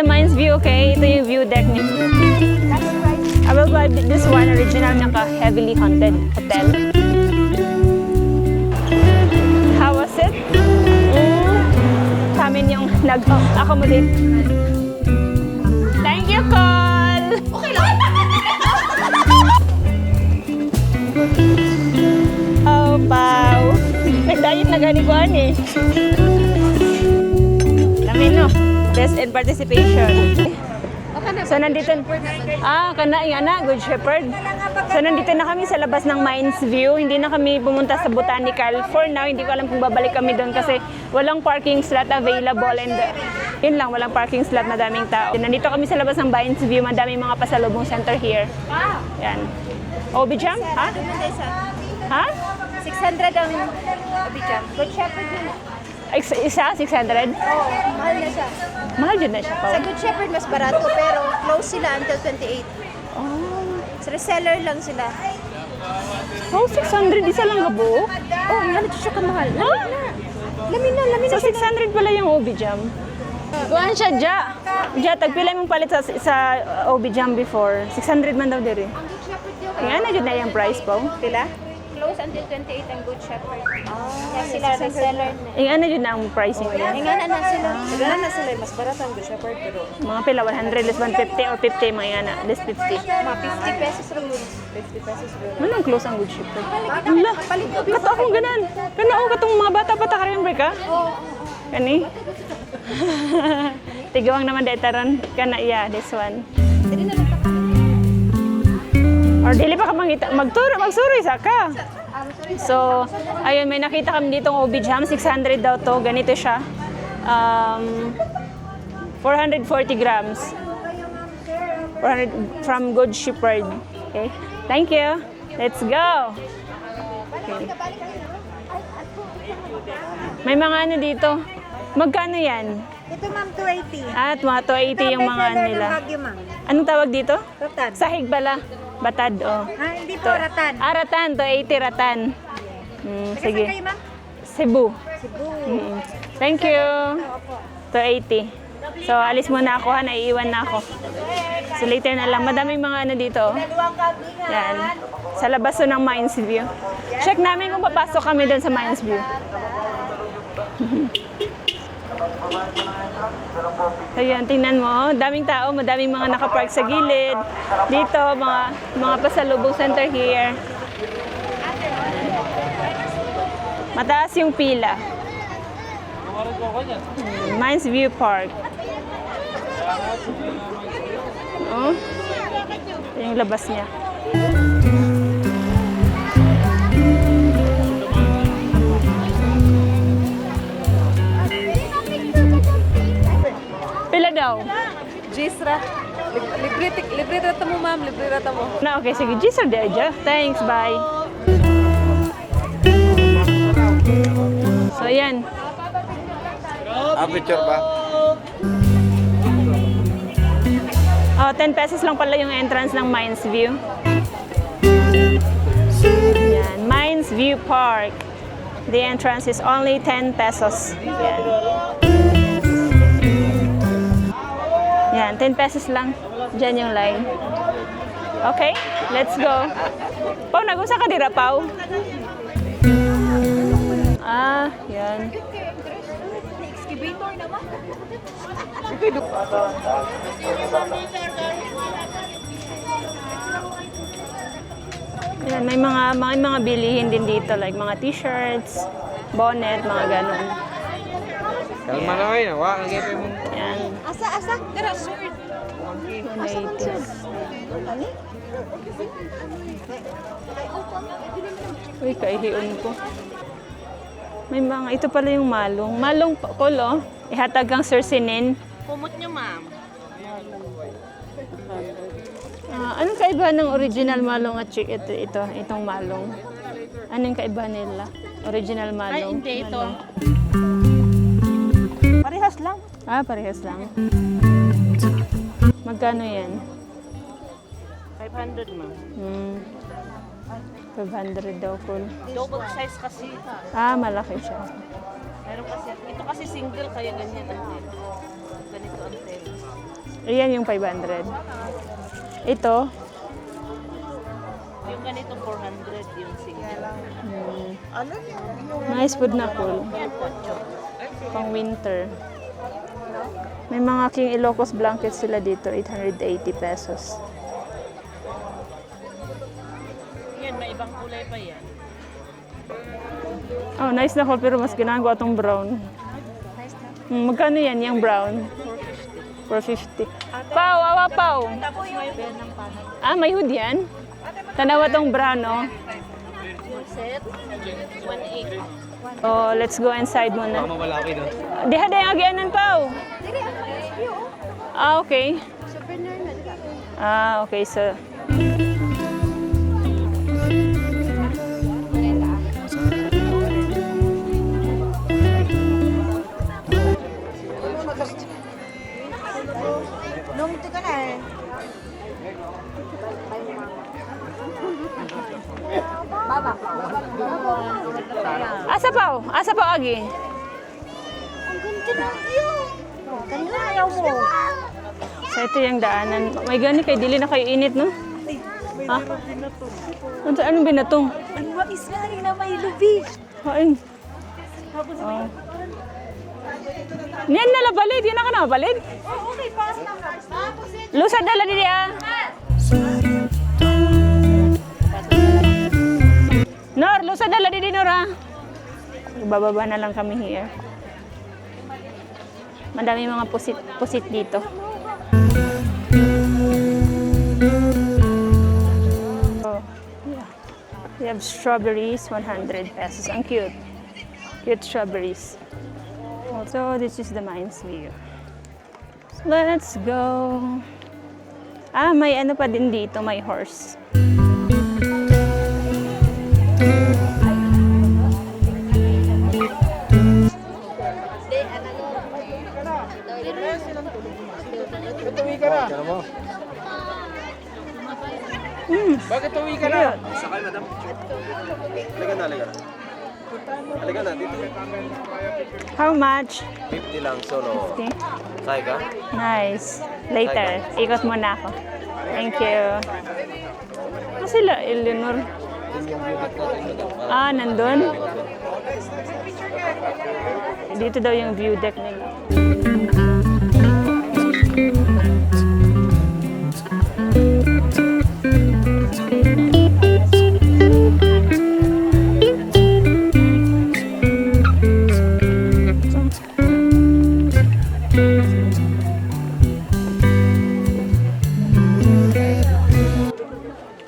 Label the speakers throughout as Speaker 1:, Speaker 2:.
Speaker 1: The Mines View, okay? Ito yung view deck niya. I will buy this one, original niya ka, heavily haunted hotel. How was it? Kami yung nag-accommodate. Thank you, Col! Okay lang. Oh, wow. May diet na ganiguan eh. Lamin, no? Best in participation. So, nandito, Good Shepherd. So, nandito na kami sa labas ng Mines View. Hindi na kami pumunta sa Botanical. For now, hindi ko alam kung babalik kami doon kasi walang parking slot available and yun lang, walang parking slot, madaming tao. Nandito kami sa labas ng Mines View, madaming mga pasalubong center here. Yan. Obi Jam? Ha? Ha?
Speaker 2: 600 ang Obi Jam. Good Shepherd din.
Speaker 1: Isa? 600?
Speaker 2: Oo, mahal na siya.
Speaker 1: Mahal dyan na siya pa.
Speaker 2: Sa Good Shepherd mas barato pero close sila until 28.
Speaker 1: Oh.
Speaker 2: Sa reseller lang sila.
Speaker 1: Oh, 600. Isa lang gabo?
Speaker 2: Oh, yan siya kamahal. Lamin na.
Speaker 1: So, 600 pala yung Obi Jam. Kuhaan siya, Ja, tagpila mong palit sa Obi Jam before. 600 man daw diri.
Speaker 2: Ang Good Shepherd yun.
Speaker 1: Nga na dyan na yung price po.
Speaker 2: Pila? Close until 28 ang Good Shepherd. Kaya sila reseller na.
Speaker 1: Ano dyan na ang pricing niya?
Speaker 2: Nga na sila.
Speaker 3: Sigara na sila, mas barato ang Good Shepherd pero
Speaker 1: Mga pila, 100 less 150 or 50, mga yan na, less 50.
Speaker 2: Mga 50 pesos rin.
Speaker 3: 50 pesos pero.
Speaker 1: Manong close ang Good Shepherd? Wala, kato akong ganan. Katong mga bata pa ta rin break ha? Kani? Tigawang naman dahil taron. Kana, yeah, this one. Or dili pa ka magsuro isa ka. So, ayun, may nakita kami ditong Obi Jam. 600 daw to. Ganito siya. 440 grams. 400 from Good Shepherd. Okay. Thank you. Let's go. Okay. May mga ano dito. Magkano yan?
Speaker 2: Ito ma'am, 280.
Speaker 1: At mga 280 yung mga ano nila. Anong tawag dito?
Speaker 2: Ratan.
Speaker 1: Sahig bala. Batad, oh.
Speaker 2: Ha, hindi po ratan.
Speaker 1: Ratan. 280 ratan. Sige.
Speaker 2: Kayo ma'am?
Speaker 1: Cebu.
Speaker 2: Cebu.
Speaker 1: Thank you. 280. So, alis muna ako ha. Naiiwan na ako. So, later na lang. Madaming mga ano dito. Oh. Yan. Sa labas to ng Mines View. Check namin kung papasok kami doon sa Mines View. Ayan, tingnan mo. Daming tao. Madaming mga nakapark sa gilid. Dito, mga pasalubong center here. Mataas yung pila. Mines View Park. Oh. Ito yung labas niya. Pila daw?
Speaker 3: Gisra. Libre rata mo ma'am, libre rata mo.
Speaker 1: Na, okay, sige. Gis or Deja? Thanks, bye. So, ayan.
Speaker 4: Picture ba?
Speaker 1: Oh, 10 pesos lang pala yung entrance ng Mines View. Yan, Mines View Park. The entrance is only 10 pesos. Yan. Yan, 10 pesos lang. Diyan yung line. Okay, let's go. Pao, nag-usa ka dira, Pao? Yan. Yan, may mga bilihin din dito like mga t-shirts, bonnet, mga ganun.
Speaker 4: Kalma na kayo, wala kang gipin mo.
Speaker 1: Yan.
Speaker 2: Asa? Dara, sword.
Speaker 1: 180. Uy, kaihiyon ko. May mga, ito pala yung malong. Malong kolo, ihatag kang sursinin.
Speaker 3: Kumot niyo ma'am.
Speaker 1: Anong kaibahan ng original malong at itong malong? Anong kaibahan nila? Original malong?
Speaker 3: Ay, hindi ito.
Speaker 2: Parehas lang.
Speaker 1: Parehas lang. Magkano yan?
Speaker 3: 500 ma'am.
Speaker 1: 500 daw full.
Speaker 3: Double size kasi.
Speaker 1: Malaki siya.
Speaker 3: Meron kasi, ito kasi single kaya ganyan ang tail. Ganito ang tail.
Speaker 1: Ayan yung 500. Ito,
Speaker 3: Yung ganito 400 yung single.
Speaker 1: nice food na cool. Pang winter. May mga King Ilocos blankets sila dito, 880 pesos.
Speaker 3: Yan, may ibang kulay pa yan.
Speaker 1: Oh, nice na cool, pero mas ginahan ko itong brown. Magkano yan, yung brown? 450. Pau, awa, pau. Ah, may hood yan? Tanawa tong brown, oh.
Speaker 2: Set.
Speaker 3: 1.8.
Speaker 1: Oh, let's go inside muna.
Speaker 4: Mawala kayo doon.
Speaker 1: Diha day ang agyanan, pau. Ah, okay. Ah, okay, so... Asa pau? Asa pau agi?
Speaker 2: Ang ganda ng view. Ganda ayaw mo.
Speaker 1: So ito yung daanan. May gani kay dili na kayo init, no? Ha? Anong binatong?
Speaker 2: Ang mais nga rin na may lubi.
Speaker 1: Hain. Oh. Niyan na labalid. Yan na ka na mabalid.
Speaker 2: Okay, pass na.
Speaker 1: Lusad dala dili ah. Nor, lusad dala dili Nor ah. Bababa na lang kami here. Madami mga pusit dito. Oh, yeah. We have strawberries, 100 pesos. Ang cute. Cute strawberries. Also, this is the Mines View. Let's go. Ah, may ano pa din dito, may horse.
Speaker 4: Bakit uwi ka na? Sakay, madam. Halika na, halika na. Halika na, dito.
Speaker 1: How much?
Speaker 4: 50 lang, solo.
Speaker 1: Okay.
Speaker 4: Sakay ka?
Speaker 1: Nice. Later, ikot muna ako. Thank you. Ah, sila, Eleanor. Ah, nandun? Dito daw yung view deck nila.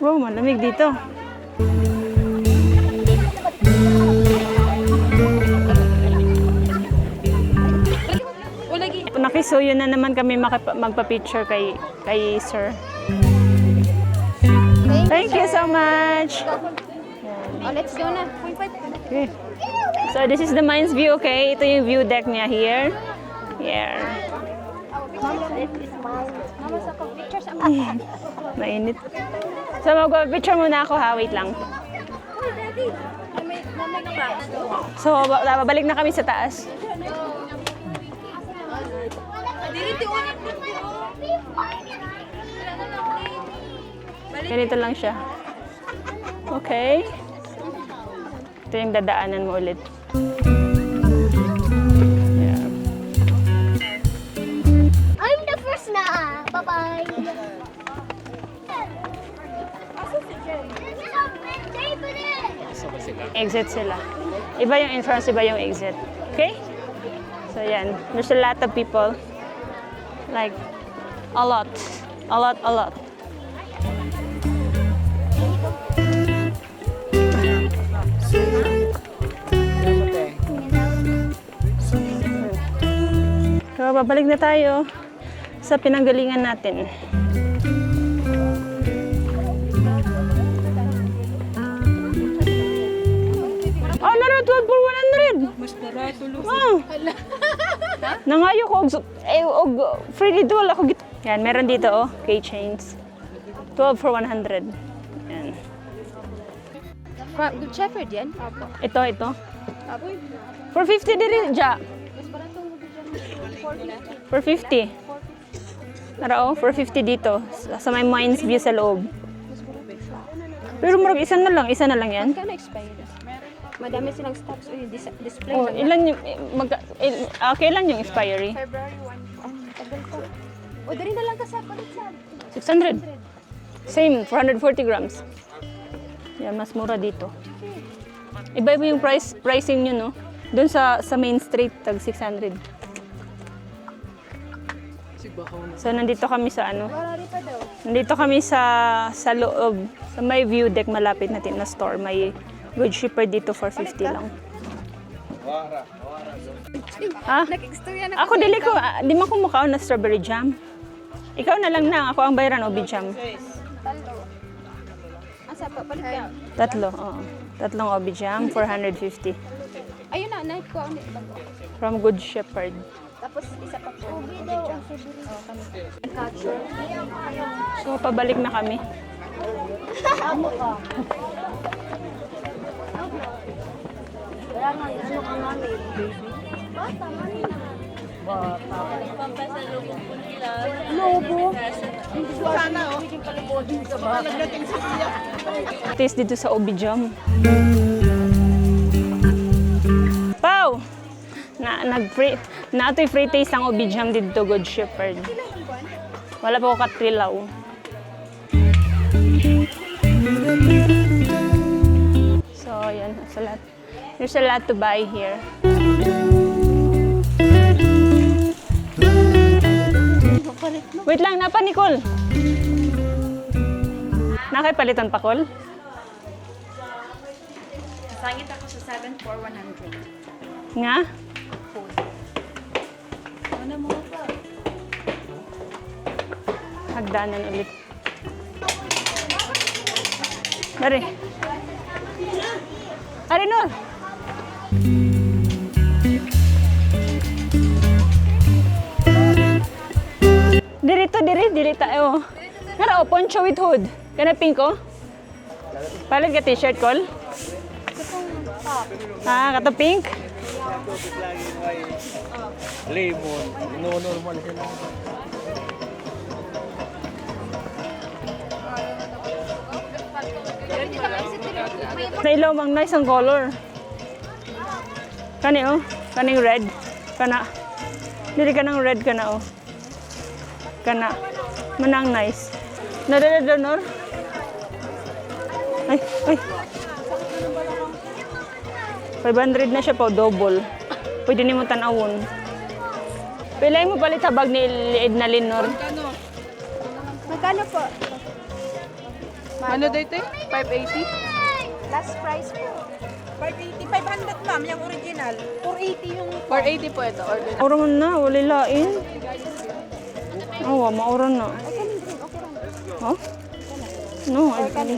Speaker 1: Wow, malamig dito. Nakisuyo na naman kami magpa-picture kay sir. Thank you so much.
Speaker 2: Oh, let's go na.
Speaker 1: Okay. So this is the Mines View, okay? Ito yung view deck niya here. Here.
Speaker 2: Mama, it is mine. Mama, sa pictures ang
Speaker 1: Mainit. So mag-picture muna ako ha, wait lang.
Speaker 2: Oh, Daddy. May box.
Speaker 1: So babalik na kami sa taas. Ganito lang siya. Okay. Ito yung dadaanan mo ulit. Yeah.
Speaker 2: I'm the first na. Bye-bye.
Speaker 1: Exit sila. Iba yung entrance, iba yung exit. Okay? So yan. There's a lot of people. Like, a lot. A lot, a lot. So, babalik na tayo sa pinanggalingan natin. Oh, nara 12 for 100. Mas barato lo. Oh. Nangayo ko og free dito wala ko git. Yan, meron dito oh, keychains. 12 for 100. Yan.
Speaker 2: Good Shepherd yan? Apo.
Speaker 1: Ito. For 50 diri ja.
Speaker 2: Mas barato mo dyan. 450.
Speaker 1: For 50. Narao, 450 dito. Sa may Mines View sa loob. Pero murag isa na lang yan.
Speaker 2: Kano expired? Madami silang stocks. Uy, display
Speaker 1: Oh,
Speaker 2: lang.
Speaker 1: ilan yung, kailan yung expiry?
Speaker 2: February 1. Ang tagal pa. O, dari na lang ka sa palit sa.
Speaker 1: 600. Same, 440 grams. Yan, mas mura dito. Iba-iba yung pricing nyo, no? Doon sa main street, tag 600. So, nandito kami sa ano?
Speaker 2: Marari pa daw.
Speaker 1: Nandito kami sa loob, sa may view deck malapit natin na store. May good shipper dito for 50 lang. Ha?
Speaker 2: Nag-istorya na
Speaker 1: Ako dili ko, di man ko mukha na strawberry jam. Ikaw na lang ako ang bayaran obi jam.
Speaker 2: talo. Asa pa, palit ka.
Speaker 1: Tatlo, oo. Tatlong obi jam, 450.
Speaker 2: Ayun na, naik ko ang bago.
Speaker 1: From Good Shepherd.
Speaker 2: Tapos isa pa po. Culture.
Speaker 1: So, pabalik na kami. Taste dito sa Obi Jam. Pau! Nag-free, ato'y free taste ang Obi Jam dito, Good Shepherd. Wala pa ko katrilaw. So, yan. There's a lot to buy here. Wait lang, napa Nicole? Nakipalitan pa, Col?
Speaker 2: Sangit ako sa 74100.
Speaker 1: Nga?
Speaker 2: Ano mo pa?
Speaker 1: Hagdanan ulit. Dari. Ari, Nor. Diri tayo. Nara, poncho with hood. Kana pink, oh. Palag ka t-shirt, Col? Kato pink?
Speaker 4: Lemon. No, normal sila.
Speaker 1: Nailaw mang nice ang color. Kani, oh. Kaning red. Kana. Dili ka ng red kana, oh. Kana. Manang nice. Nadadada, Nor? Ay. 500 na siya po, double. Pwede ni mo tanawon. Pilay mo palit habag ni Liid na Linor.
Speaker 2: Magkano po?
Speaker 3: Ano dito? 580?
Speaker 2: Last price po.
Speaker 5: 580, 500 ma'am, yung original.
Speaker 2: 480 yung
Speaker 3: 480 po ito. Order.
Speaker 1: Maura man na, wala lain. Oo, maura na. Oh? No, dili.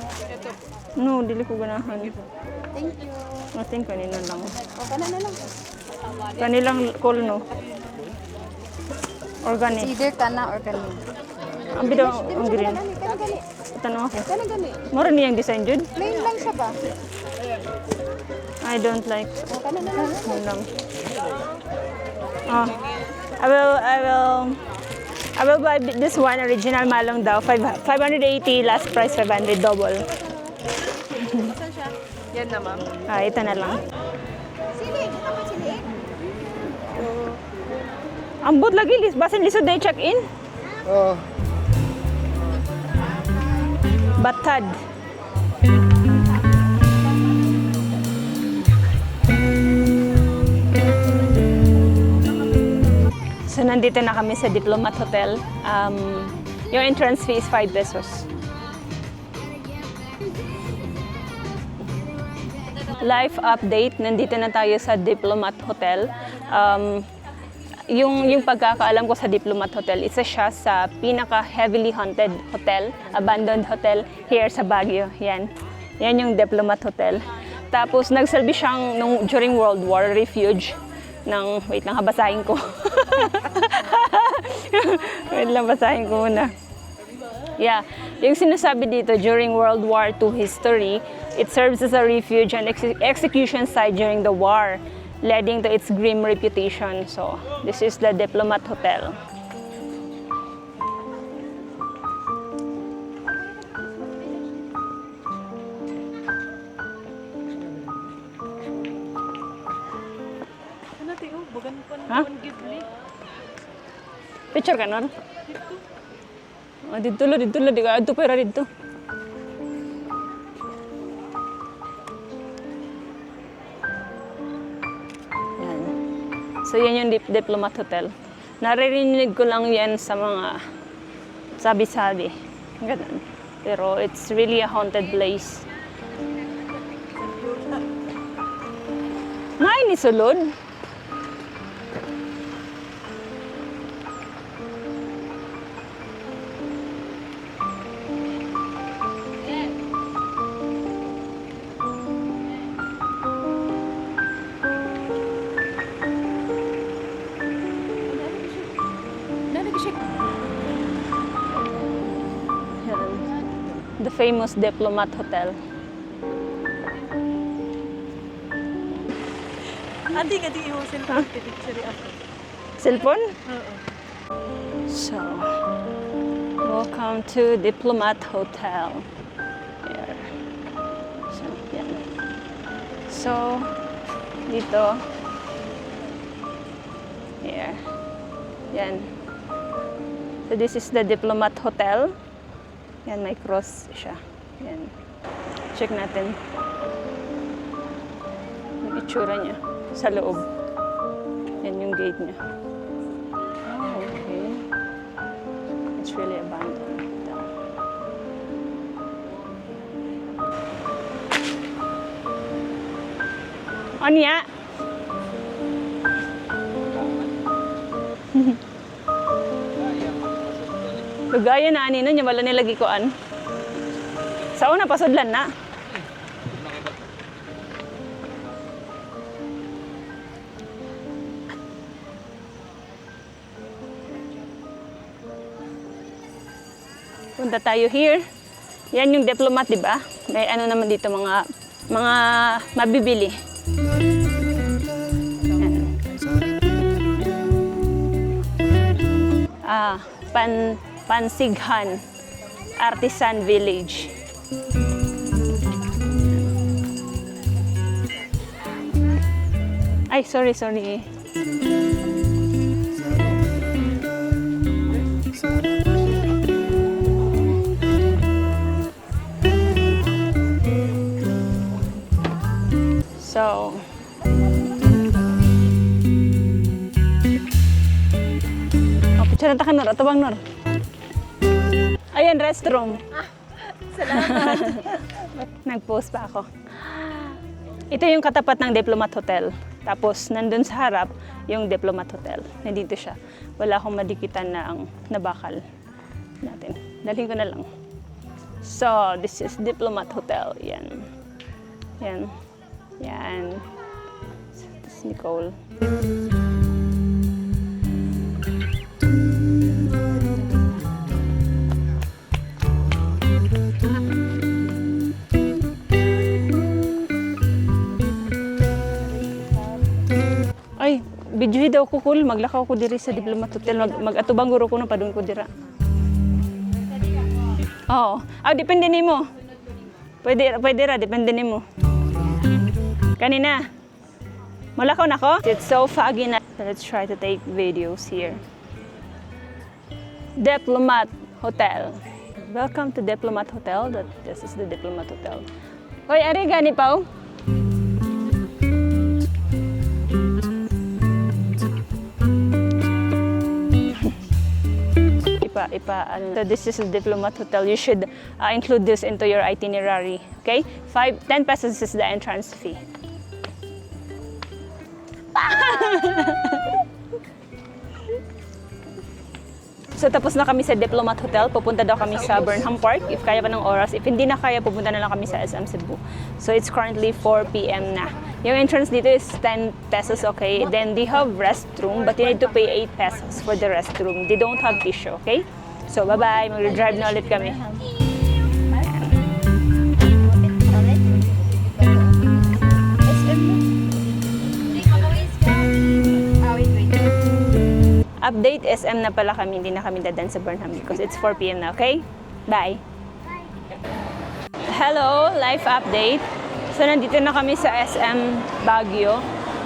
Speaker 1: No, dili ko ganahan.
Speaker 2: Thank you.
Speaker 1: I think kanina lang.
Speaker 2: O, kana na lang.
Speaker 1: Kanilang call, no? Organic.
Speaker 2: Either kana or kanina.
Speaker 1: Ang bidaw, ang green.
Speaker 2: Kana gani.
Speaker 1: Tanong ako.
Speaker 2: Kana gani.
Speaker 1: Maura niyang design, Jude?
Speaker 2: Plain lang siya ba?
Speaker 1: I don't like.
Speaker 2: O, kana na lang.
Speaker 1: Yun lang. Oh. I will buy this one, original malong daw. 580, last price 500, double.
Speaker 3: Yan na, ma'am.
Speaker 1: Ito na lang.
Speaker 2: Sili, ito pa sili.
Speaker 1: Ambot lagi, basin lisod na i-check-in.
Speaker 4: Oh.
Speaker 1: Batad. So, nandito na kami sa Diplomat Hotel. Yung entrance fee is 5 pesos. Life update, nandito na tayo sa Diplomat Hotel. Yung pagkakaalam ko sa Diplomat Hotel, isa siya sa pinaka-heavily haunted hotel, abandoned hotel here sa Baguio. Yan yung Diplomat Hotel. Tapos nagsilbi siyang during World War, refuge ng, wait lang, basahin ko. Wait lang, basahin ko muna. Yeah, yung sinasabi dito, during World War II history, it serves as a refuge and execution site during the war, leading to its grim reputation. So, this is the Diplomat Hotel. Ha? Picture ka, Nor? Dito lo. Di ka adto pera dito. Yan. So, yan yung Diplomat Hotel. Naririnig ko lang yan sa mga sabi-sabi. Ganun. Pero it's really a haunted place. Nay ni sulod. Yan. The famous Diplomat Hotel.
Speaker 5: Andi ka di iusin ko picture ako.
Speaker 1: Cellphone? So, welcome to Diplomat Hotel. Here. So, yan. So, dito. Here. Yan. So, this is the Diplomat Hotel. Yan, may cross siya. Yan. Check natin. Yung itsura niya sa loob. Yan yung gate niya. Oh, okay. It's really abandoned. Anya? Lugaya na ani niya wala nilagi koan. Sa una pasudlan na. Punta tayo here. Yan yung Diplomat, di ba? May ano naman dito mga mabibili. Yan. Pansighan Artisan Village. Ay, sorry. So, picture ta ka, Nor. Ato bang, Nor? Ayan, restroom.
Speaker 5: Salamat.
Speaker 1: Nag-post pa ako. Ito yung katapat ng Diplomat Hotel. Tapos, nandun sa harap, yung Diplomat Hotel. Nandito siya. Wala akong madikitan na ang nabakal natin. Dalhin ko na lang. So, this is Diplomat Hotel. Yan. Yan. Yan. This is Nicole. Ay, video daw ko cool. Maglakaw ko diri sa Diplomat Hotel. Mag-atubang guro ko na padung ko dira. Oo. Depende nimo. Pwede ra, depende nimo. Kanina. Malakaw na ko? It's so foggy na. Let's try to take videos here. Diplomat Hotel. Welcome to Diplomat Hotel. This is the Diplomat Hotel. Hoy, ari gani Pao? So this is a Diplomat Hotel. You should include this into your itinerary. Okay? 10 pesos is the entrance fee. So tapos na kami sa Diplomat Hotel. Pupunta daw kami sa Burnham Park if kaya pa ng oras. If hindi na kaya, pupunta na lang kami sa SM Cebu. So it's currently 4 p.m. na. Yung entrance dito is 10 pesos, okay? Then they have restroom, but you need to pay 8 pesos for the restroom. They don't have tissue, okay? So bye-bye, mag-drive na ulit kami. Update, SM na pala kami, hindi na kami dadan sa Burnham because it's 4 p.m. na, okay? Bye! Hello, life update. So nandito na kami sa SM Baguio.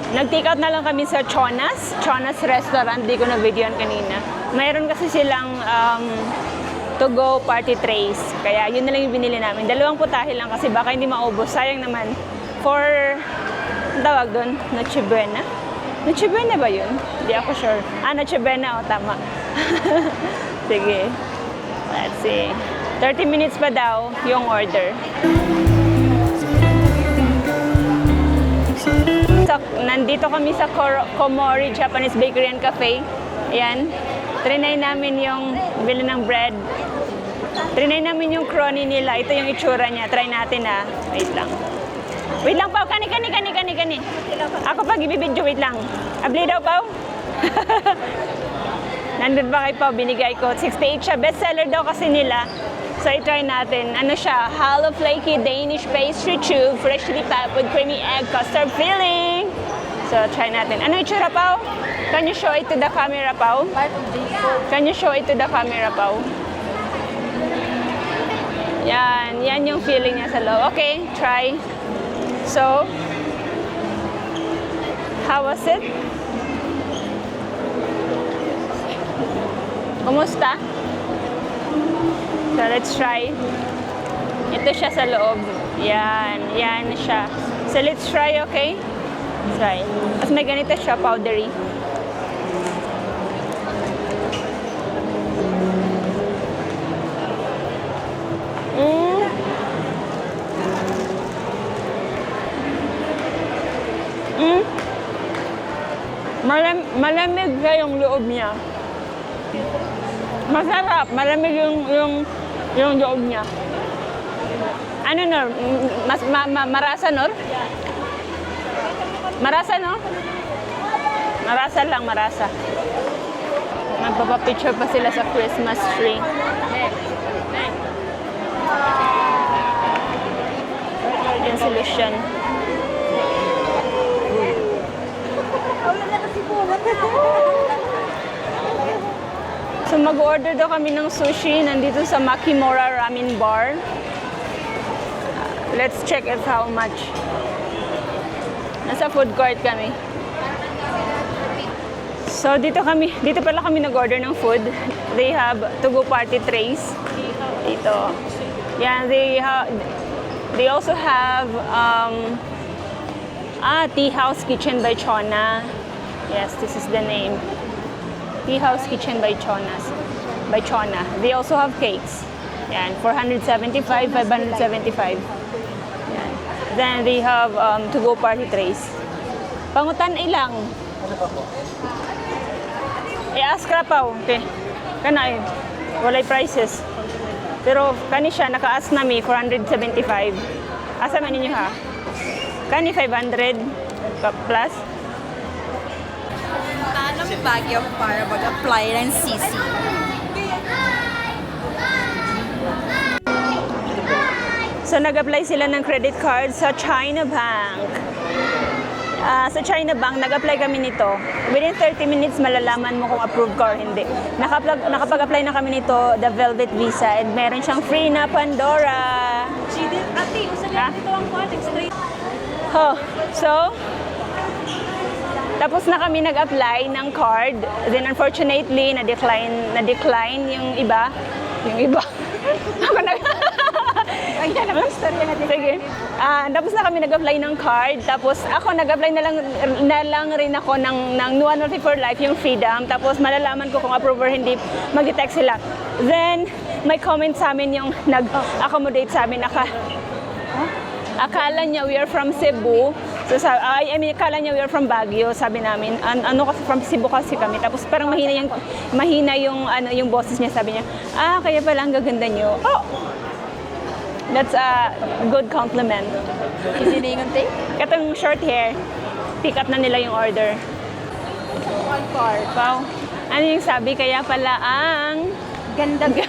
Speaker 1: Nag-take out na lang kami sa Chonas restaurant. Di ko na videoan kanina. Mayroon kasi silang to-go party trays. Kaya yun na lang yung binili namin. 2 putahe lang kasi baka hindi maubos. Sayang naman. For, ang tawag doon? Noche Buena? Noche Buena ba yun? Hindi ako sure. Noche Buena. Tama. Sige. Let's see. 30 minutes pa daw yung order. So, nandito kami sa Komori Japanese Bakery and Cafe. Ayan. Trinay namin yung bili ng bread. Trinay namin yung crony nila. Ito yung itsura niya. Try natin ha. Wait lang. Wait lang, Pao. Kani. Ako pag ibibidyo, wait lang. Abli daw, Pao. Nandun ba kay Pao? Binigay ko. 68 siya. Bestseller daw kasi nila. So, i-try natin. Ano siya? Hollow flaky Danish pastry tube, freshly packed with creamy egg custard filling. So, try natin. Ano itsura, Pao? Can you show it to the camera, Pao? Can you show it to the camera, Pao? Yan. Yan yung feeling niya sa loob. Okay, try. So, how was it? Kumusta? So, let's try. Ito siya sa loob. Yan. Yan siya. So, let's try, okay? Let's try. Tapos may ganito siya, powdery. Malamig siya yung loob niya. Masarap. Malamig yung loob niya. Ano no? Marasa no? Marasa no? Marasa lang, marasa. Magpapapicture pa sila sa Christmas tree. Yung solution. So mag-order daw kami ng sushi nandito sa Makimura Ramen Bar. Let's check it how much. Nasa food court kami. So dito pala kami nag-order ng food. They have to-go party trays. Dito. Yan, they also have Tea House Kitchen by Chona. Yes, this is the name. Tea House Kitchen by Chona. They also have cakes. Yan, 475, 575. Yan. Then they have to-go party trays. Pangutan ilang. I-ask ka pa, okay. Kanay, walay prices. Pero kani siya, naka-ask nami, 475. Asa man ninyo ha? Kani 500 plus?
Speaker 5: Anong Baguio para mag-apply ng CC?
Speaker 1: So nag-apply sila ng credit card sa China Bank. Sa China Bank, nag-apply kami nito. Within 30 minutes, malalaman mo kung approved ka or hindi. Nakapag-apply na kami nito, the Velvet Visa, and meron siyang free na Pandora.
Speaker 5: Ate, usan lang dito ang konting straight.
Speaker 1: So, tapos na kami nag-apply ng card. Then unfortunately, na-decline yung iba. Ako na. Ay, yan ang istorya natin. Sige. Tapos na kami nag-apply ng card. Tapos ako nag-apply na lang rin ako ng One Healthy for Life, yung Freedom. Tapos malalaman ko kung approve or hindi, mag-detect sila. Then, may comment sa amin yung nag-accommodate sa amin. Akala niya we are from Cebu. So, akala niya we are from Baguio, sabi namin. Kasi from Cebu kasi kami. Tapos parang mahina yung boses niya, sabi niya. Kaya pala ang gaganda niyo. Oh! That's a good compliment.
Speaker 5: Isiningon tayo?
Speaker 1: Katong short hair, pick up na nila yung order. Wow. Ano yung sabi? Kaya pala ang ganda niyo.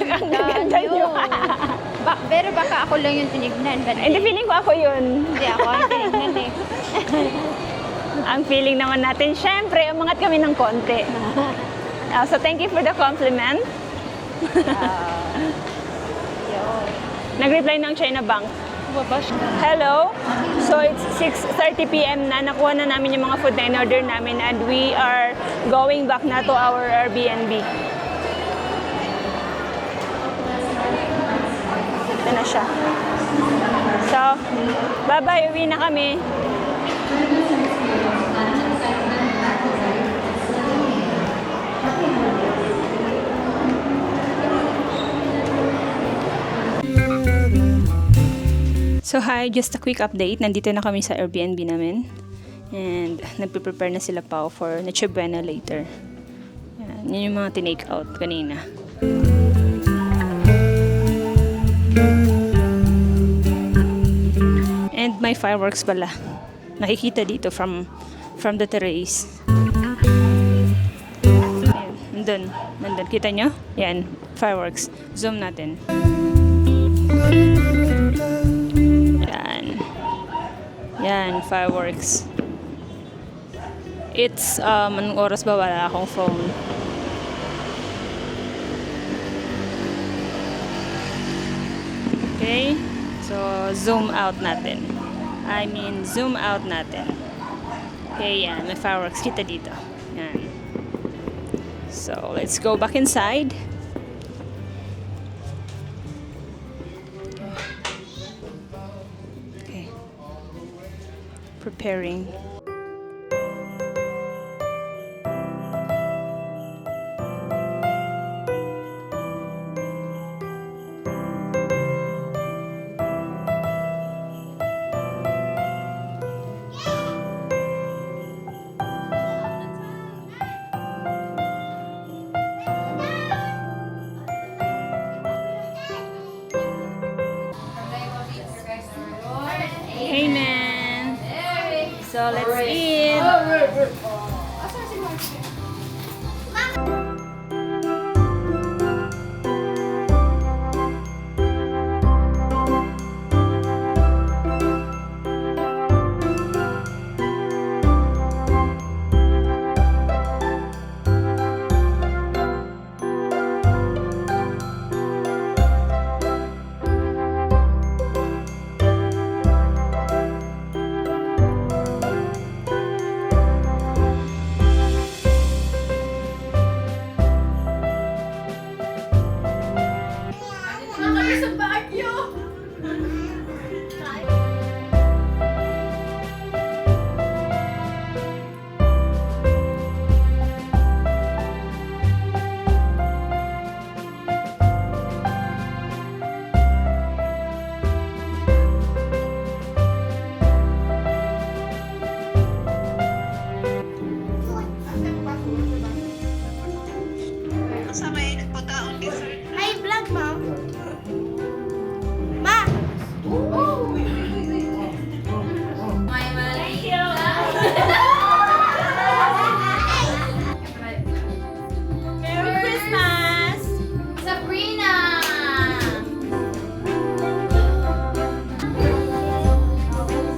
Speaker 2: Pero baka ako lang yung tinignan.
Speaker 1: Hindi, feeling ko ako yun.
Speaker 2: Hindi ako ang tinignan eh.
Speaker 1: Ang feeling naman natin, syempre, umangat kami ng konti. So, thank you for the compliment. Nag-reply ng China Bank. Hello. So it's 6:30 p.m. na. Nakuha na namin yung mga food na in-order namin and we are going back na to our Airbnb. Ito na siya. So, bye-bye. Uwi na kami. So hi, just a quick update. Nandito na kami sa Airbnb namin. And nagpe-prepare na sila pa for Noche Buena later. Yan, yun yung mga tinake out kanina. And may fireworks pala. Nakikita dito from the terrace. Ayan, nandun. Kita nyo? Yan, fireworks. Zoom natin. Yan, fireworks. It's, anong oras ba? Wala akong phone. Okay? So, zoom out natin. Zoom out natin. Okay, yan. May fireworks kita dito. Yan. So, let's go back inside. Preparing. Hey man. So let's eat.
Speaker 2: Hi, vlog, ma'am. Ma!
Speaker 5: Merry Christmas!
Speaker 2: Sabrina!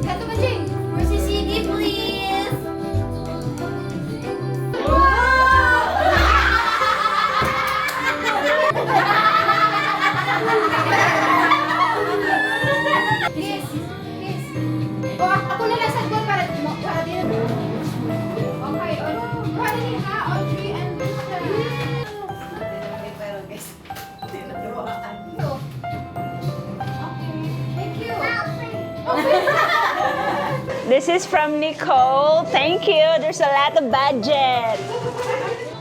Speaker 2: Kato ba, Jing? For CCD, please! Yes, yes. O, ako na lang sagot para din. Okay, para din ha, Audrey and Thank you.
Speaker 1: This is from Nicole. Thank you. There's a lot of budget.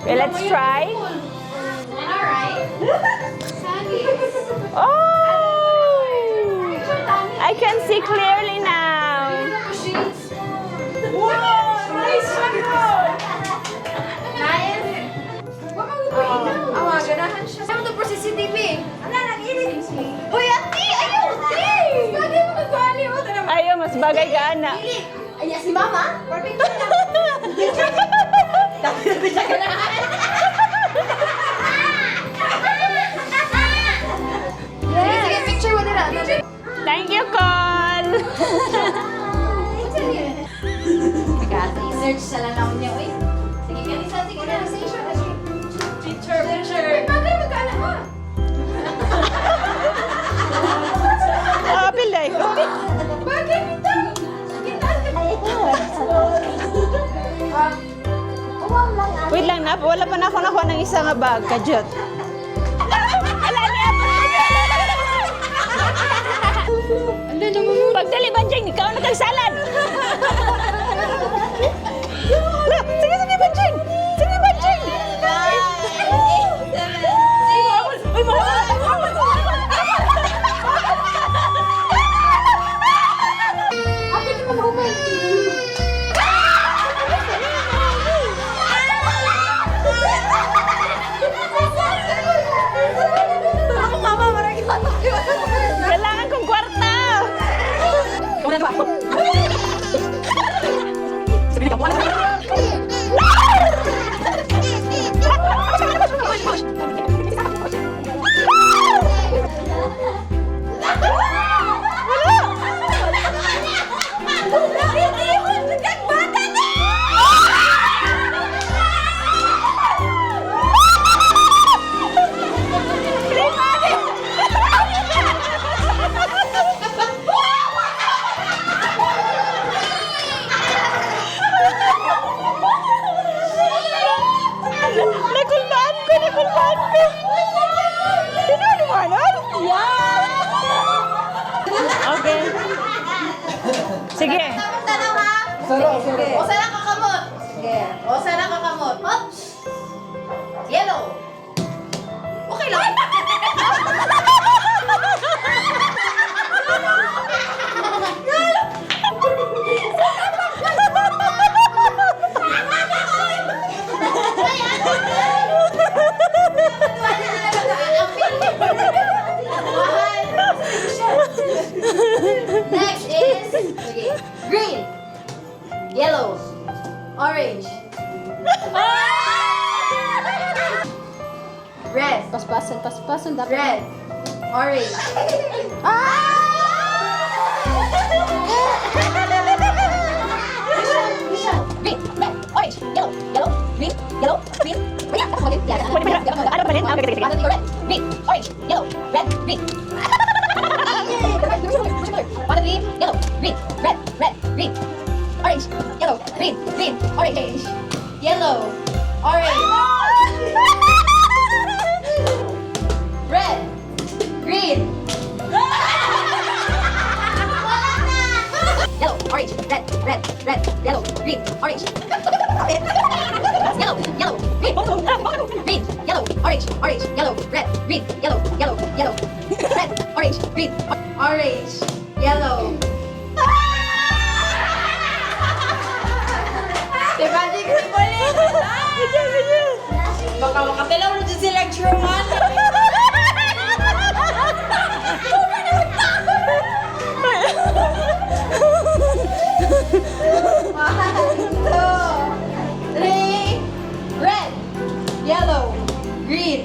Speaker 1: Okay, let's try.
Speaker 2: Alright.
Speaker 1: Oh! I can see clearly now.
Speaker 2: Wow! Nice shot! Nice!
Speaker 3: Awa, ganahan siya.
Speaker 2: Saan ito po si CCTV? Ano, nag-inig? Uy, ati! Ayaw, ati! Bagay mo nagwali, oh.
Speaker 1: Ayaw, mas bagay ka, ana.
Speaker 2: Dili! Ay, si Mama? Perfect na lang. Sige, picture mo nila.
Speaker 1: Thank you, Cole.
Speaker 2: Search sa lanaw niya, uy. Sige, ganisa, sige na. Picture. Bagay, magkaanak mo.
Speaker 1: Apil na ikaw. wala pa na ako nakuha ng isa nga bag, kadyot. Ala niya pa! Pagdali, Banjing, ikaw na tagsalad! Sige, sige, Banjing! Sige, Banjing! Uy, kailangan kong kwarta! Nakulbaan ko! Nakulbaan ko! Pinaliwanag? Okay. Sige.
Speaker 2: Dalawa. O sana kakamot. O sana kakamot. Oops. Yellow. Okay lang. Next is okay. Green, yellow, orange, red,
Speaker 3: Paspasan dapat.
Speaker 2: red, orange.
Speaker 5: Green, red, orange, yellow, yellow, green, yellow, green. Wait, ano pa rin?
Speaker 1: Ano pa rin? Okay, sige, sige.
Speaker 5: Red, green, orange, yellow, red, green. One, green, yellow, green, red, red, green, orange, yellow, green, green, orange.
Speaker 2: Yellow, orange, red, green.
Speaker 5: Yellow, orange, red, red, red, yellow, green, orange. Yellow, yellow, green, green, yellow, orange, orange, yellow, red, green, yellow, yellow, yellow, red, orange, green,
Speaker 2: Orange, yellow. Diba, di ko ulit? Baka makatilaw na dyan si lecture 1. Red, yellow, green,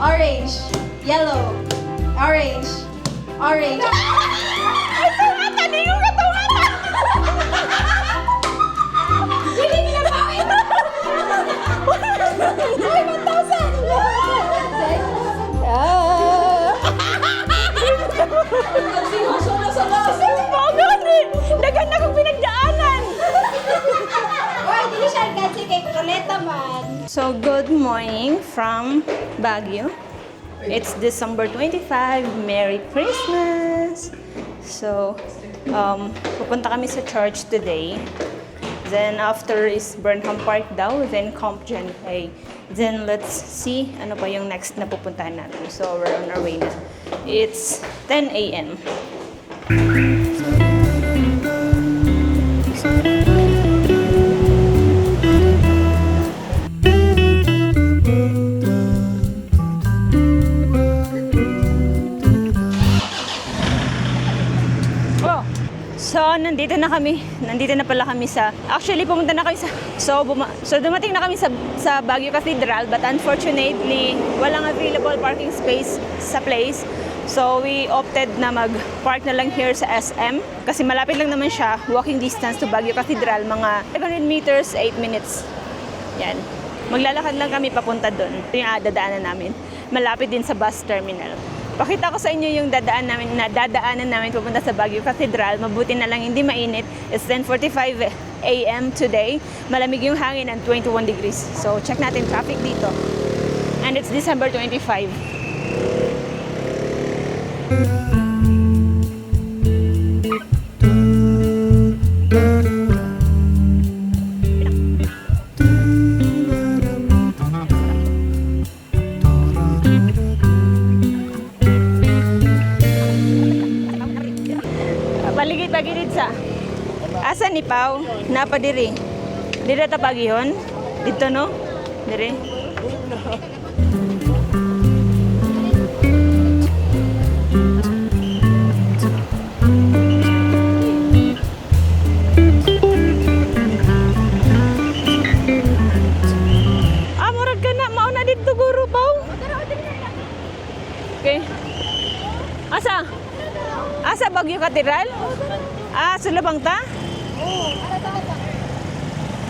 Speaker 2: orange, yellow, orange, orange. Hindi ginapawin! Ay, 1,000!
Speaker 1: Dagan na kong pinagdaanan!
Speaker 2: Oy, dili siya kasi kay Coleta man.
Speaker 1: So, good morning from Baguio. It's December 25. Merry Christmas! So, pupunta kami sa church today. Then, after is Burnham Park daw. Then, Camp John Hay. Then, let's see ano pa yung next na pupuntahan natin. So, we're on our way na. It's 10 a.m. So, nandito na kami. Nandito na pala kami sa... Actually, pumunta na kami sa... So, dumating na kami sa Baguio Cathedral. But unfortunately, walang available parking space sa place. So, we opted na mag-park na lang here sa SM. Kasi malapit lang naman siya. Walking distance to Baguio Cathedral. Mga 500 meters, 8 minutes. Yan. Maglalakad lang kami papunta doon. Ito yung dadaanan namin. Malapit din sa bus terminal. Pakita ko sa inyo yung dadaanan namin papunta sa Baguio Cathedral. Mabuti na lang hindi mainit. It's 10:45 a.m. today. Malamig yung hangin and 21 degrees. So, check natin traffic dito. And it's December 25. Paligid-pagilid sa. Asa ni Pau? Napadiri. Dira ta pagihon? Dito no? Dire. Murag ka na. Mauna dito guro, Pau. Okay. Asa? Asa Baguio Cathedral? Sulabang ta?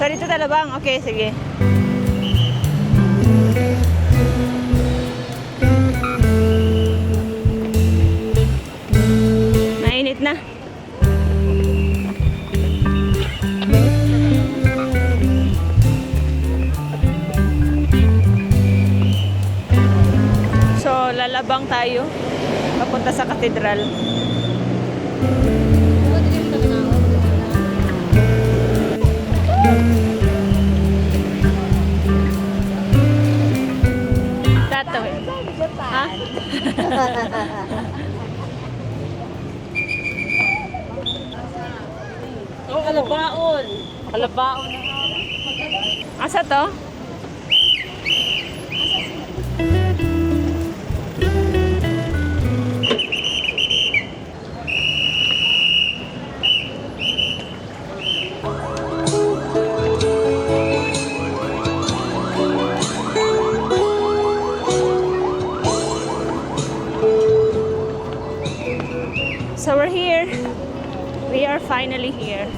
Speaker 1: So dito talabang? Okay, sige. Mainit na. So lalabang tayo papunta sa katedral. Tato eh. Ha?
Speaker 3: Oh, kalabaon. Kalabaon.
Speaker 1: Asa to? So we're here. We are finally here.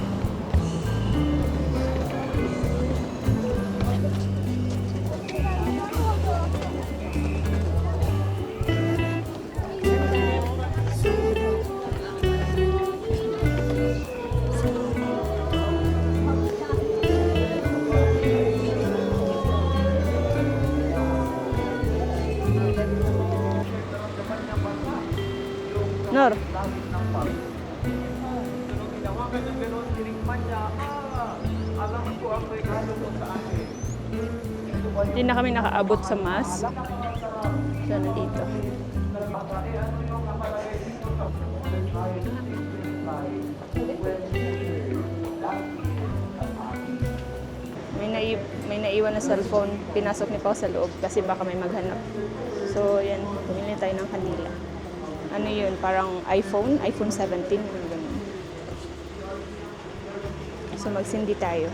Speaker 1: Nor. Hindi na kami nakaabot sa mas. So, nandito. May naiwan na cellphone. Pinasok ni Pao sa loob kasi baka may maghanap. So, yan. Bumili tayo ng kanila. Ano yun? Parang iPhone 17. Ganun. So, magsindi tayo.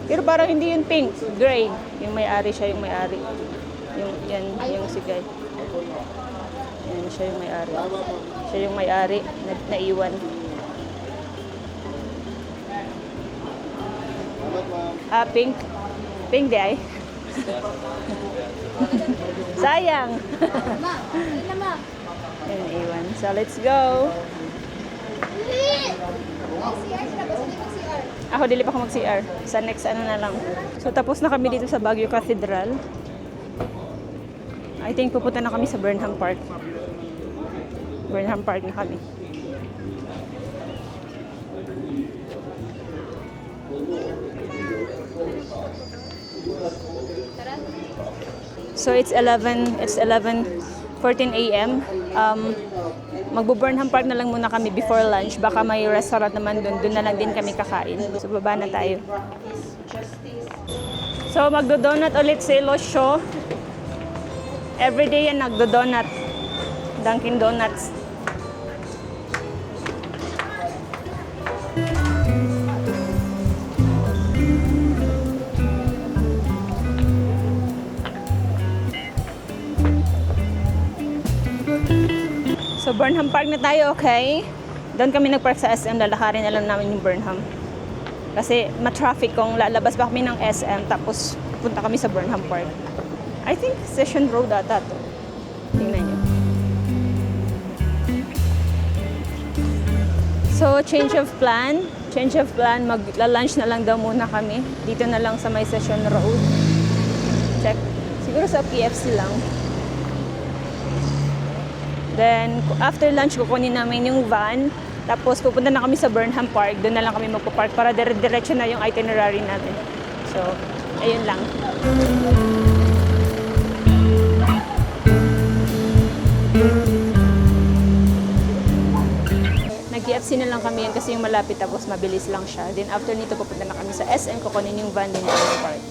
Speaker 1: Pero parang hindi yun pink, gray. Yung may-ari siya, yung may-ari. Yung sigay. Yan, siya yung may-ari. Siya yung may-ari na naiwan. Pink. Pink di ay. Sayang.
Speaker 2: Ma, hindi na ma.
Speaker 1: Yan, naiwan. So, let's go.
Speaker 2: CR sila ba? Sino yung CR?
Speaker 1: Ako, dili pa ako mag-CR. Sa next ano na lang. So, tapos na kami dito sa Baguio Cathedral. I think pupunta na kami sa Burnham Park. Burnham Park na kami. So, it's 11:14 a.m. Magbo-Burnham Park na lang muna kami before lunch. Baka may restaurant naman doon. Doon na lang din kami kakain. So, baba na tayo. So, magdo-donut ulit si Losyo. Everyday yan nagdo-donut. Dunkin' Donuts. So, Burnham Park na tayo, okay? Doon kami nagpark sa SM, lalakarin na lang namin yung Burnham. Kasi ma-traffic kung lalabas pa kami ng SM tapos punta kami sa Burnham Park. I think Session Road ata to. Tingnan nyo. So, change of plan. Magla-lunch na lang daw muna kami. Dito na lang sa may Session Road. Check. Siguro sa KFC lang. Then, after lunch, kukunin namin yung van. Tapos, pupunta na kami sa Burnham Park. Doon na lang kami magpapark para diretso na yung itinerary natin. So, ayun lang. Nag-KFC na lang kami yan kasi yung malapit tapos mabilis lang siya. Then, after nito, pupunta na kami sa SM. Kukunin yung van din sa park.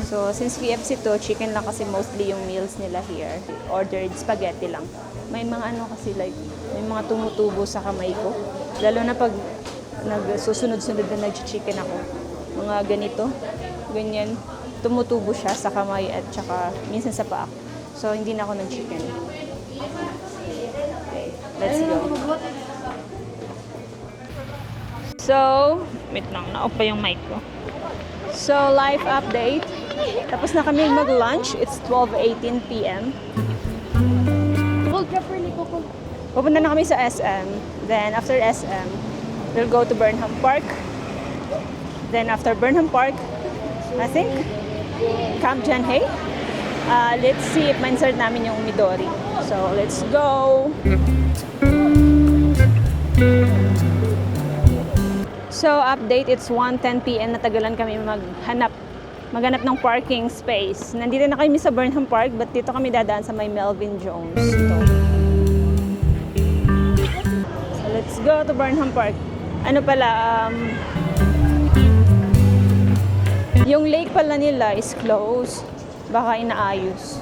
Speaker 1: So, since KFC to, chicken lang kasi mostly yung meals nila here. Ordered spaghetti lang. May mga ano kasi like, may mga tumutubo sa kamay ko. Lalo na pag nagsusunod-sunod na nag-chicken ako. Mga ganito, ganyan. Tumutubo siya sa kamay at saka minsan sa paa. So, hindi na ako nag-chicken. Okay, let's go. So, wait lang, na-off pa yung mic ko. So, live update. Tapos na kami mag-lunch. It's 12:18 p.m. Pupunta na kami sa SM. Then, after SM, we'll go to Burnham Park. Then, after Burnham Park, I think, Camp Jenhae. Let's see if ma-insert namin yung Midori. So, let's go! So, update, it's 1:10 p.m. Natagalan kami maghanap ng parking space. Nandito na kami sa Burnham Park, but dito kami dadaan sa may Melvin Jones. So, let's go to Burnham Park. Ano pala, yung lake pala nila is closed. Baka inaayos.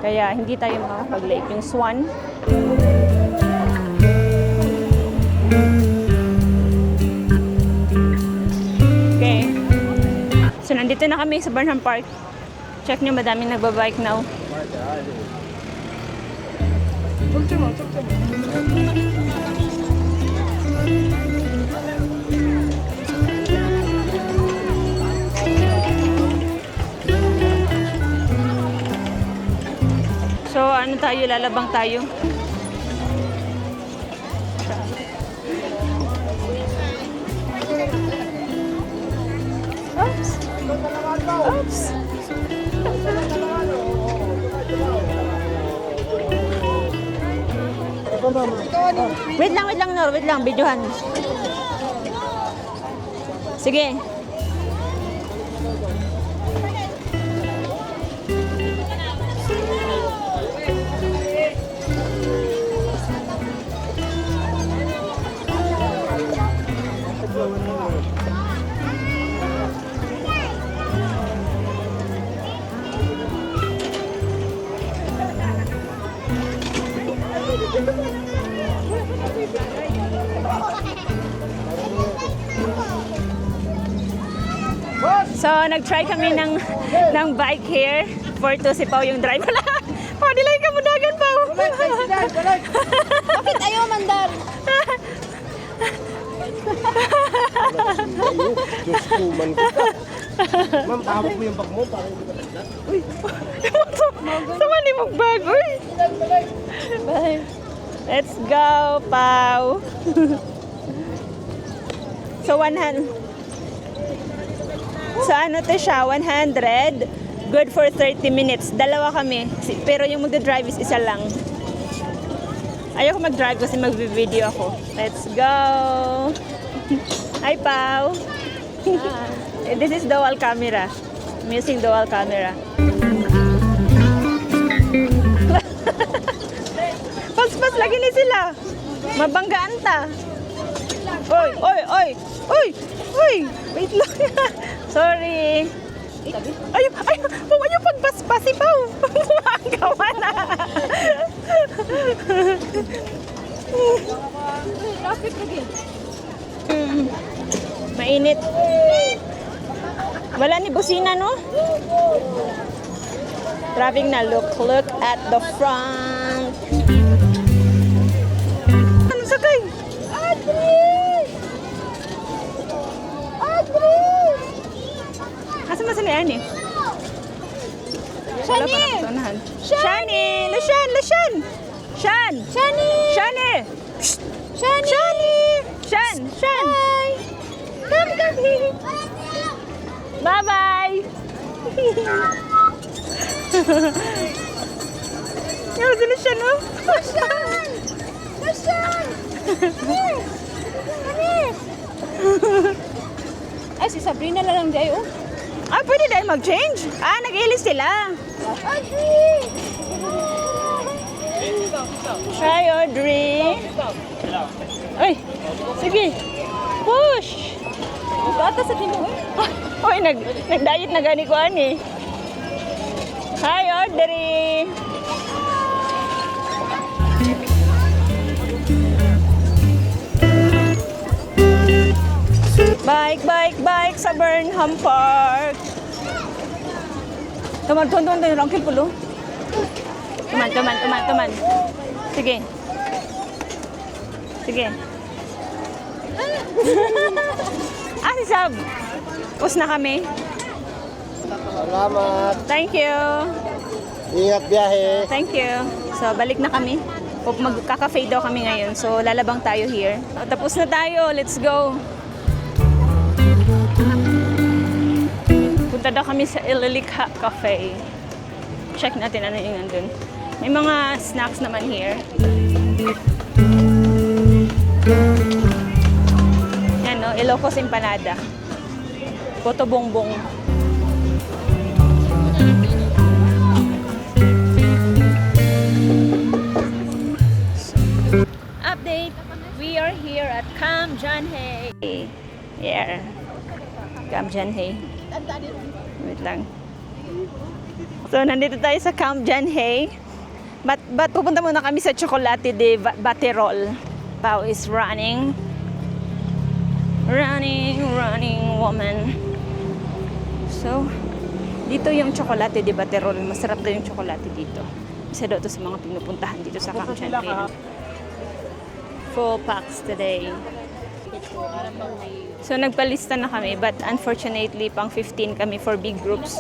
Speaker 1: Kaya hindi tayo makapag-lake. Yung Swan. Okay. So, nandito na kami sa Burnham Park. Check nyo, madaming nagbabike now. So, ano tayo? Lalabang tayo. Oops. Oops. Wait lang, Nor. Wait lang, videohan. Sige. So, nag-try kami ng bike here for to si Pao yung drive. Wala! Pao, nilay ka mudagan, Pao!
Speaker 2: Bakit ayaw mandar?
Speaker 4: Diyos ko, man kita. Ma'am, pahawak mo yung bag mo para hindi ka nagdat. Uy!
Speaker 1: Sama ni mong bag, uy! Bye! Let's go, Pao! So, 100. So, ano to siya? 100. Good for 30 minutes. Dalawa kami. Pero yung magdadrive is isa lang. Ayoko mag-drive kasi mag-video ako. Let's go! Hi, Pao! This is dual camera. I'm using dual camera. Pas-pas lagi ni sila. Mabanggaan ta. Oy, oy, oy! Oy! Oy! Wait lang. Sorry. Ay, huwag niyo pagpaspas si Pao. Magawa na.
Speaker 2: Traffic again.
Speaker 1: Mainit. Wala ni busina, no? Traffic na. Look at the front. sakay. Asa ba sila yan eh? Wala pa nakatunahan. Shani! Lashan! Lashan! Shan! Shani! Shani! Shani! Shan! Shan! Come, come here! Bye-bye! Yung sila siya, no?
Speaker 2: Lashan! Lashan! Here! Here!
Speaker 3: Ay, si Sabrina na lang dyan, oh.
Speaker 1: Ah, pwede dahil mag-change? Ah, nag-ilis sila.
Speaker 2: Audrey!
Speaker 1: Try, Audrey. Ay, sige. Push!
Speaker 3: Gata sa timo, eh.
Speaker 1: Uy, nag-diet na gani ko, ani. Hi, Audrey. Bike, bike, bike sa Burnham Park. Tuman, tuman, tuman, rangkil pulo. Tuman, tuman, tuman, tuman. Sige. Sige. Ah, si Sab. Pus na kami.
Speaker 4: Salamat.
Speaker 1: Thank you.
Speaker 4: Ingat biyahe.
Speaker 1: Thank you. So, balik na kami. Magkaka-fade daw kami ngayon. So, lalabang tayo here. O, tapos na tayo. Let's go. Punta daw kami sa Ililikha Cafe. Check natin ano yung nandun. May mga snacks naman here. Yan, no? Ilocos Empanada. Puto bongbong. Update! We are here at Camp Janhay. Yeah. Camp Janhay. Wait lang. So, nandito tayo sa Camp Janhay. But pupunta muna kami sa Chocolate de Baterol. Pao is running. Running woman. So, dito yung Chocolate de Baterol. Masarap daw yung chocolate dito. Isa daw ito sa mga pinupuntahan dito sa Camp Janhay. Full packs today. So, nagpalista na kami, but unfortunately, pang 15 kami for big groups.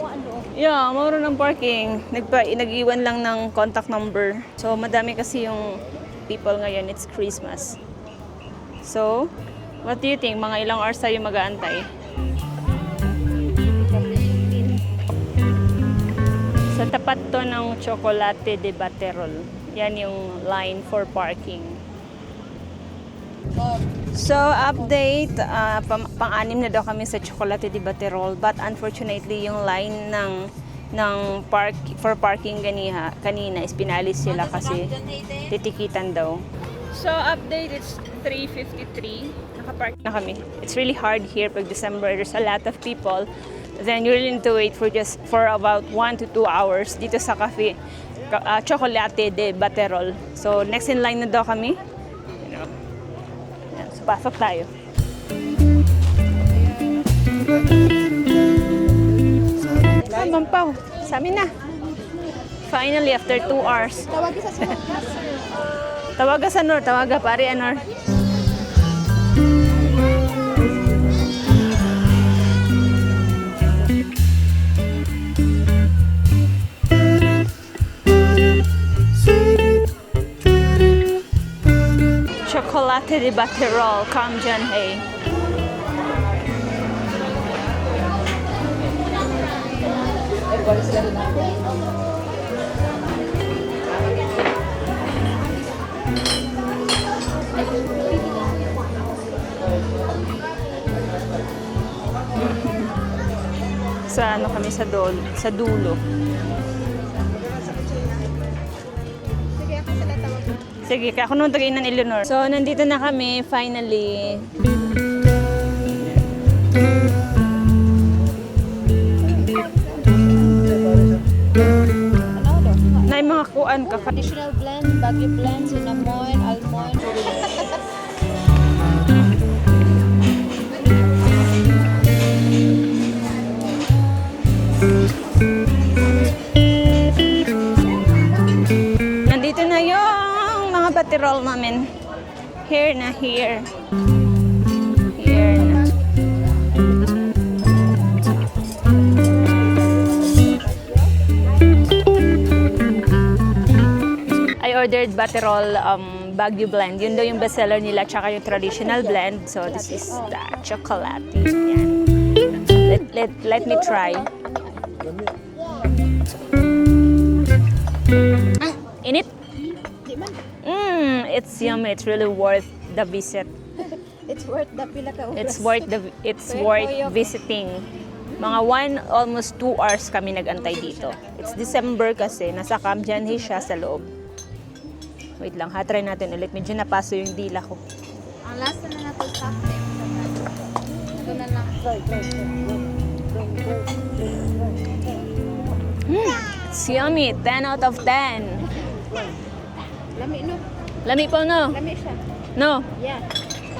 Speaker 1: Yeah, mawala ng parking. Nag-iwan lang ng contact number. So, madami kasi yung people ngayon. It's Christmas. So, what do you think? Mga ilang hours tayo mag-aantay? Sa tapat to ng Chocolate de Baterol. Yan yung line for parking. So, update, pang-anim na daw kami sa Chocolate de Baterol, but unfortunately, yung line ng for parking kanina is pinalis sila kasi titikitan daw. So, update, it's 3:53. Nakapark na kami. It's really hard here pag December. There's a lot of people. Then, you really need to wait for about 1 to 2 hours dito sa cafe, Chocolate de Baterol. So, next in line na daw kami. Pasok tayo. Mampaw. Sa amin na. Finally, after 2 hours.
Speaker 2: Tawagin sa sunod.
Speaker 1: Tawaga sa Nor. Tawaga, pare, Anor. Chocolate de Baterol, Camp Janhay. Sa ano kami sa dulo.
Speaker 2: Sige, ako sila tawagin.
Speaker 1: Sige, ako nung tagay ng Eleanor. So, nandito na kami, finally. Na yung mga kuan ka.
Speaker 2: Traditional blend, Baguio blend, cinnamon, almond.
Speaker 1: Nandito na yung mga baterol namin. Here na, here. Here na. I ordered Butterol Baguio blend. Yun daw yung bestseller nila, tsaka yung traditional blend. So this is the chocolate. Yan. Let me try. Ah, init? It's yummy. It's really worth the visit.
Speaker 2: It's worth the pila ka oras.
Speaker 1: It's worth visiting. Mga almost 2 hours kami nagantay dito. It's December kasi, nasa Camp Janhe siya sa loob. Wait lang, try natin ulit. Medyo napaso yung dila ko.
Speaker 2: Ang last na nato sa time. Ito na lang.
Speaker 1: It's yummy. 10 out of 10.
Speaker 2: Lami no.
Speaker 1: Lami po, no?
Speaker 2: Lami siya.
Speaker 1: No?
Speaker 2: Yeah.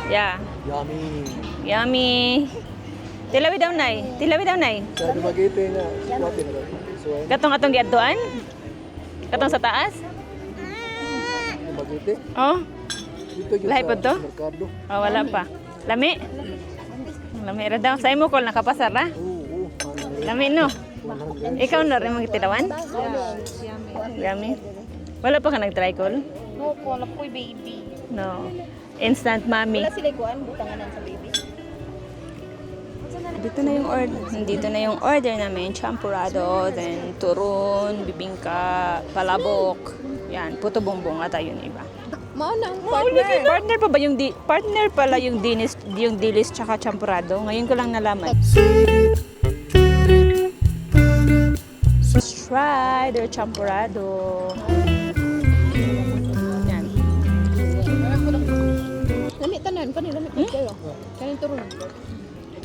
Speaker 1: Yeah.
Speaker 4: Yummy.
Speaker 1: Yummy. Tilawi daw, nay. Tilawi daw, nay.
Speaker 4: Sa Dumaguete nga, squatin na. So,
Speaker 1: Katong giadtuan? Katong sa taas?
Speaker 4: Dumaguete.
Speaker 1: Oh,
Speaker 4: Dito yun
Speaker 1: lahi po to?
Speaker 4: Merkado.
Speaker 1: Oh, wala pa. Lami. Lami ra daw. Sa imo ko nakapasar ra.
Speaker 4: Oo.
Speaker 1: Lami no. Ikaw na rin magtilawan? Yummy. Wala pa ka nag-try call?
Speaker 2: No, wala po baby.
Speaker 1: No. Instant mommy.
Speaker 2: Wala sila kuan butanganan sa baby.
Speaker 1: Dito na yung order namin. Champurrado, then turon, bibingka, palabok. Yan, puto bongbong ata yun iba.
Speaker 2: Mao na ang
Speaker 1: Partner pa ba yung partner pala yung dilis tsaka champurrado? Ngayon ko lang nalaman. Let's try their champurrado. Yan.
Speaker 2: Lami tanan kanila lami kayo. Kanin turon.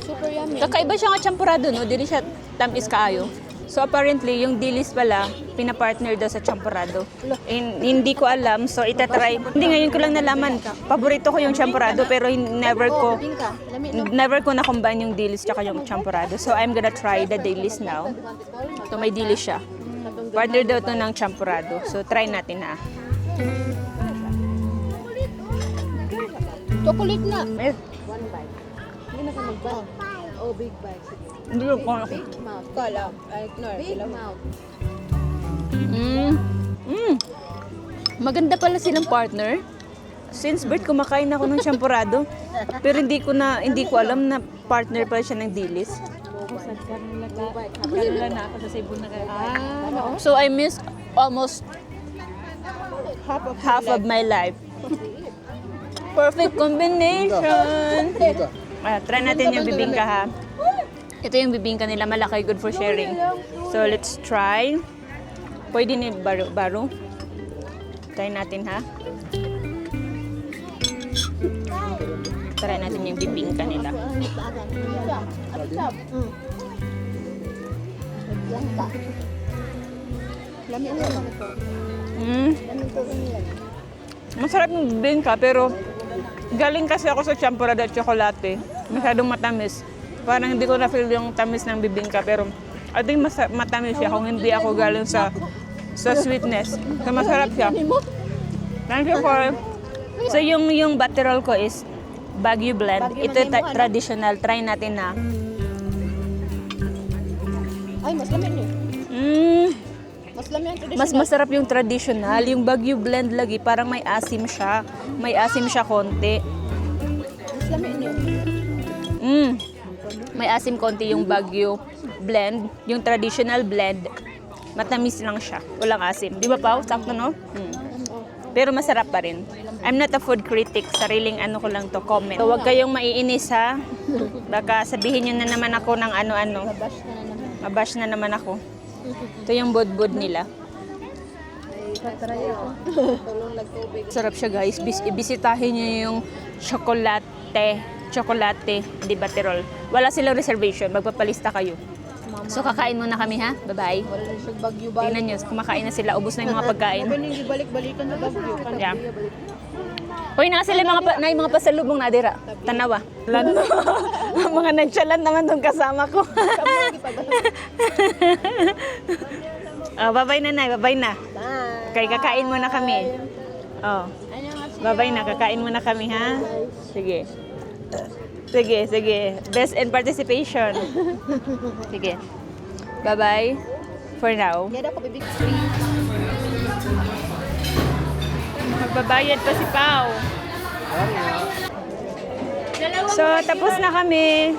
Speaker 2: Super yummy.
Speaker 1: Kakaiba siya nga champurrado, no? Dili siya tamis kaayo. So apparently, yung dilis pala, pinapartner daw sa champurrado. Hindi ko alam, so itatry. Hindi, ngayon ko lang nalaman. Paborito ko yung champurrado, pero never ko na-combine yung dilis tsaka yung champurrado. So I'm gonna try the dilis now. So may dilis siya. Partner daw to ng champurrado. So try natin ha.
Speaker 2: Chocolate na.
Speaker 1: Eh,
Speaker 2: Hindi na ka mag-bite. Oh, big bite.
Speaker 1: Hindi ko ako.
Speaker 2: Mouth. Kala. Ignore. Big mouth.
Speaker 1: Maganda pala silang partner. Since birth, kumakain ako ng champurrado. Pero hindi ko alam na partner pala siya ng dilis. So I missed almost half of my life. Perfect combination. Try natin yung bibingka ha. Ito yung bibingka nila, malaki, good for sharing. So let's try. Pwede ni baro. Try natin ha. Try natin yung bibingka nila. Masarap yung bibingka, pero galing kasi ako sa champurrado at tsokolate. Masyadong matamis. Parang hindi ko na-feel yung tamis ng bibingka, pero I think matamis siya kung hindi ako galing sa sweetness. So masarap siya. Thank you for... So yung butterol ko is Baguio blend. Ito traditional. Try natin na.
Speaker 2: Ay, mas lami niyo. Mas lami ang traditional.
Speaker 1: Mas masarap yung traditional. Yung Baguio blend lagi, parang may asim siya. May asim siya konti.
Speaker 2: Mas lami niyo.
Speaker 1: May asim konti yung Baguio blend. Yung traditional blend, matamis lang siya. Walang asim. Di ba, Pao? Sakto, no? Pero masarap pa rin. I'm not a food critic. Sariling ano ko lang to, comment. So, huwag kayong maiinis, ha? Baka sabihin nyo na naman ako ng ano-ano. Mabash na naman ako. Ito yung bod-bod nila. Sarap siya, guys. Ibisitahin nyo yung chocolate di Butterol. Wala silang reservation. Magpapalista kayo. So, kakain muna kami, ha? Bye-bye.
Speaker 2: Wala na siyang Baguio ba?
Speaker 1: Tingnan nyo, kumakain na sila. Ubus na yung mga pagkain.
Speaker 2: Pwede yung balik-balikan sa Baguio.
Speaker 1: Yeah. Uy, na sila mga pasalubong na dira. Tanawa. Mga nagsalan naman tong kasama ko. Bye-bye na, Nay. Bye-bye na.
Speaker 2: Bye.
Speaker 1: Kaya kakain muna kami. Oh.
Speaker 2: Ano nga
Speaker 1: Bye-bye na. Kakain muna kami, ha? Sige. Sige, sige. Best in participation. Sige. Bye-bye. For now. Magbabayad pa si Pao. So, tapos na kami.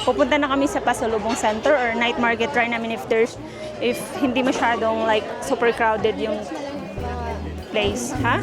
Speaker 1: Pupunta na kami sa Pasalubong Center or night market. Try namin if hindi masyadong like super crowded yung place. Ha?